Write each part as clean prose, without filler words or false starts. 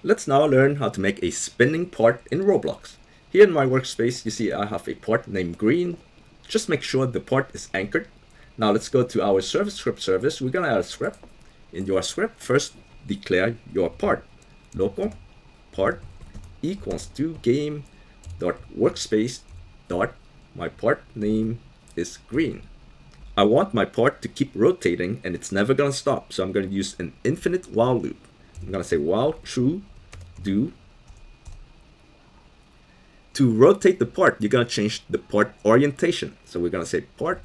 Let's now learn how to make a spinning part in Roblox. Here in my workspace, you see I have a part named green. Just make sure the part is anchored. Now let's go to our service script service. We're gonna add a script. In your script, first declare your part. Local part equals to game dot workspace dot my part name is green. I want my part to keep rotating and it's never gonna stop, so I'm gonna use an infinite while loop. I'm gonna say while true do. To rotate the part, you're gonna change the part orientation. So we're gonna say part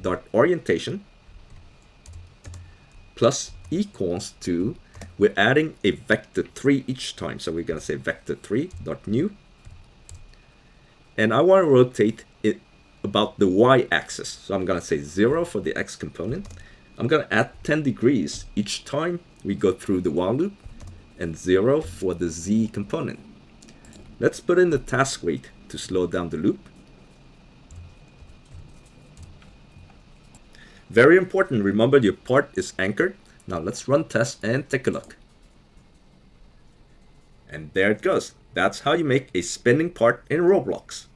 dot orientation plus equals to, we're adding a vector 3 each time. So we're gonna say vector3 dot new. And I want to rotate it about the y-axis. So I'm gonna say 0 for the x component. I'm gonna add 10 degrees each time we go through the while loop, and 0 for the z component. Let's put in the task wait to slow down the loop. Very important, remember your part is anchored. Now let's run tests and take a look. And there it goes. That's how you make a spinning part in Roblox.